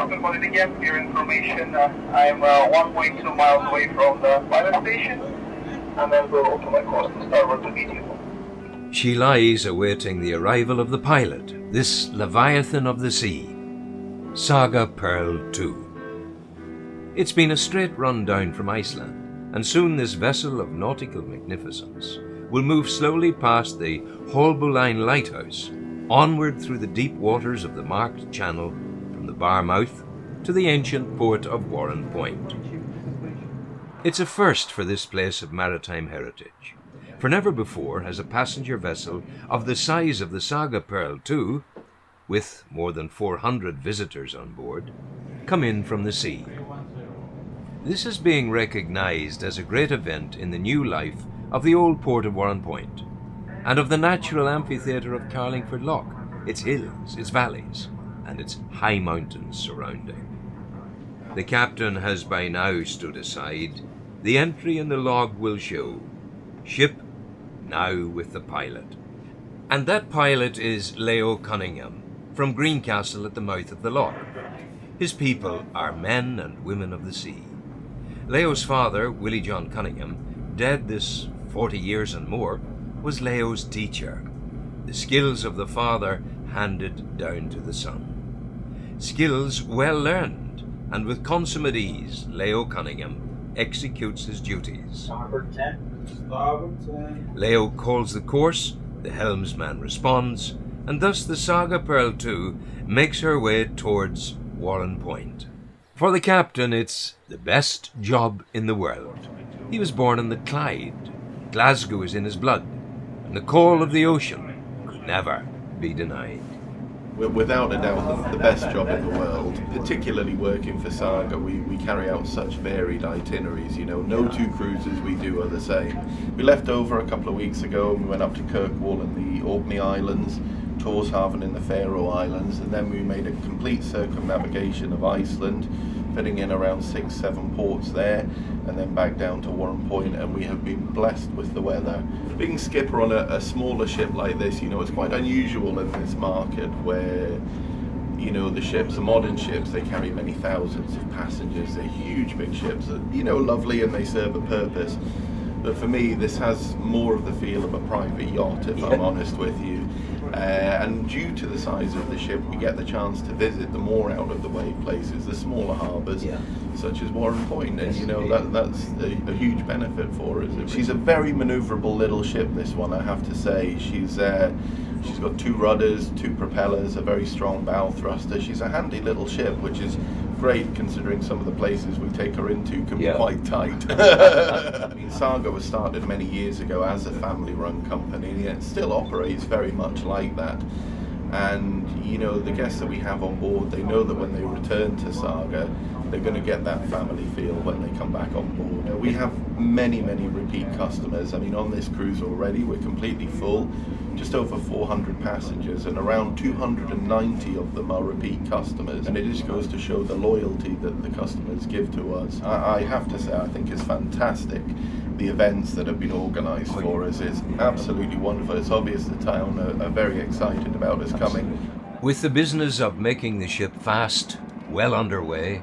Captain calling again for your information. I'm 1.2 miles away from the pilot station, and then go to my course to starboard to meet you. She lies awaiting the arrival of the pilot, this Leviathan of the sea, Saga Pearl II. It's been a straight run down from Iceland, and soon this vessel of nautical magnificence will move slowly past the Holbein lighthouse, onward through the deep waters of the marked channel from the bar mouth to the ancient port of Warrenpoint. It's a first for this place of maritime heritage, for never before has a passenger vessel of the size of the Saga Pearl II, with more than 400 visitors on board, come in from the sea. This is being recognised as a great event in the new life of the old port of Warrenpoint, and of the natural amphitheatre of Carlingford Loch, its hills, its valleys, and its high mountains surrounding. The captain has by now stood aside. The entry in the log will show, "Ship now with the pilot." And that pilot is Leo Cunningham, from Greencastle at the mouth of the loch. His people are men and women of the sea. Leo's father, Willie John Cunningham, dead this 40 years and more, was Leo's teacher. The skills of the father handed down to the son. Skills well learned, and with consummate ease, Leo Cunningham executes his duties. Starboard 10. Starboard 10. Leo calls the course, the helmsman responds, and thus the Saga Pearl II makes her way towards Warrenpoint. For the captain, it's the best job in the world. He was born in the Clyde. Glasgow is in his blood, and the call of the ocean could never be denied. Without a doubt, the best job in the world, particularly working for Saga. We carry out such varied itineraries, no two cruises we do are the same. We left over a couple of weeks ago and we went up to Kirkwall and the Orkney Islands, Tórshavn in the Faroe Islands, and then we made a complete circumnavigation of Iceland, fitting in around 6-7 ports there, and then back down to Warrenpoint, and we have been blessed with the weather. Being skipper on a smaller ship like this, it's quite unusual in this market where, the ships, the modern ships, they carry many thousands of passengers. They're huge, big ships that, lovely, and they serve a purpose. But for me, this has more of the feel of a private yacht, if I'm honest with you. And due to the size of the ship, we get the chance to visit the more out-of-the-way places, the smaller harbours, such as Warrenpoint, and that's a huge benefit for us. She's a very manoeuvrable little ship, this one, I have to say. She's got 2 rudders, 2 propellers, a very strong bow thruster. She's a handy little ship, which is great considering some of the places we take her into can be quite tight. Saga was started many years ago as a family-run company, and it still operates very much like that. And the guests that we have on board, they know that when they return to Saga, they're going to get that family feel when they come back on board. We have many repeat customers. On this cruise already, we're completely full, just over 400 passengers, and around 290 of them are repeat customers. And it just goes to show the loyalty that the customers give to us. I have to say, I think it's fantastic, the events that have been organised for us. It's absolutely wonderful. It's obvious the town are very excited about us coming. With the business of making the ship fast well underway,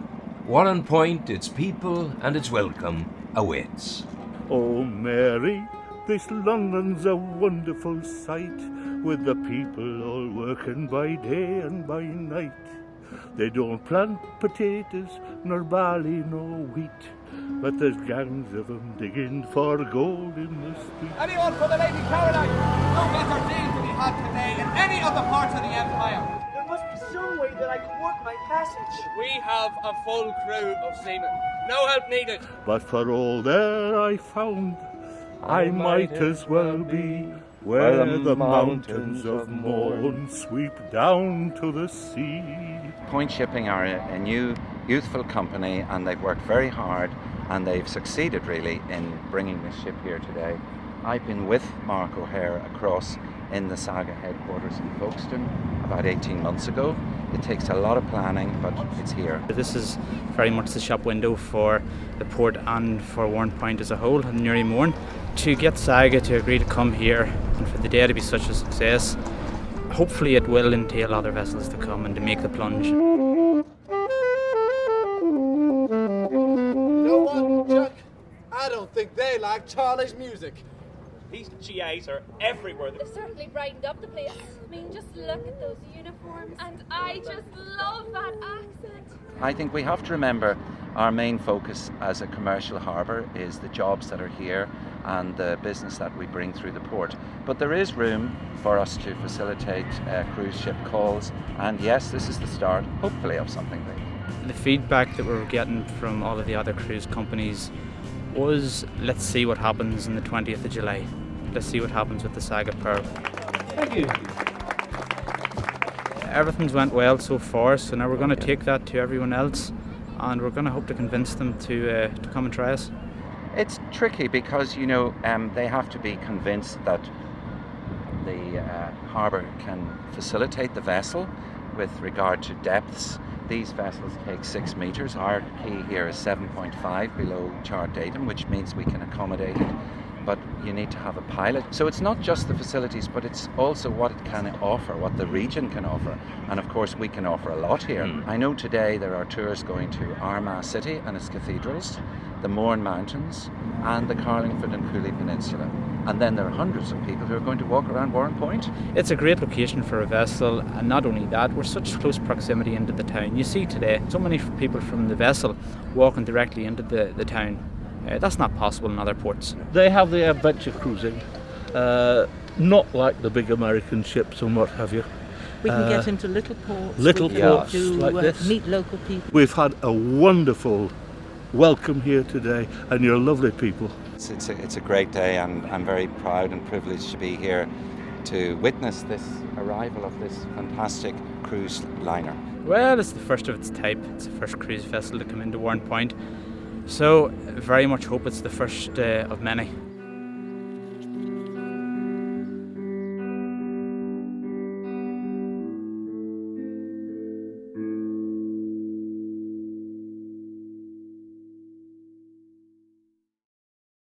Warrenpoint, its people and its welcome awaits. Oh Mary, this London's a wonderful sight, with the people all working by day and by night. They don't plant potatoes, nor barley, nor wheat, but there's gangs of them digging for gold in the street. Anyone for the Lady Caroline? No better deal to be had today in any other parts of the Empire. There must be some way that I can work my passage. We have a full crew of seamen. No help needed. But for all there I found, I might as well be where the mountains of Mourne sweep down to the sea. Point Shipping are a new youthful company, and they've worked very hard, and they've succeeded really in bringing this ship here today. I've been with Mark O'Hare across in the Saga headquarters in Folkestone about 18 months ago. It takes a lot of planning, but it's here. This is very much the shop window for the port and for Warrenpoint as a whole, and Newry Mourne. To get Saga to agree to come here and for the day to be such a success, hopefully it will entail other vessels to come and to make the plunge. like Charlie's music. These GAs are everywhere. They've certainly brightened up the place. I mean, just look at those uniforms. And I just love that accent. I think we have to remember our main focus as a commercial harbour is the jobs that are here and the business that we bring through the port. But there is room for us to facilitate cruise ship calls, and yes, this is the start, hopefully, of something big. The feedback that we were getting from all of the other cruise companies was, let's see what happens on the 20th of July. Let's see what happens with the Saga Pearl. Thank you. Everything's went well so far, so now we're going to take that to everyone else, and we're going to hope to convince them to come and try us. It's tricky because, you know, they have to be convinced that the harbour can facilitate the vessel with regard to depths. These vessels take 6 metres. Our key here is 7.5 below chart datum, which means we can accommodate it. But you need to have a pilot. So it's not just the facilities, but it's also what it can offer, what the region can offer. And of course, we can offer a lot here. I know today there are tours going to Armagh City and its cathedrals, the Mourne Mountains, and the Carlingford and Cooley Peninsula. And then there are hundreds of people who are going to walk around Warrenpoint. It's a great location for a vessel, and not only that, we're such close proximity into the town. You see today so many people from the vessel walking directly into the town. That's not possible in other ports. They have the adventure cruising, not like the big American ships and what have you. We can get into little ports. Little we can ports do, like this. Meet local people. We've had a wonderful welcome here today, and you're lovely people. It's a great day, and I'm very proud and privileged to be here to witness this arrival of this fantastic cruise liner. Well, it's the first of its type. It's the first cruise vessel to come into Warrenpoint. So, very much hope it's the first of many.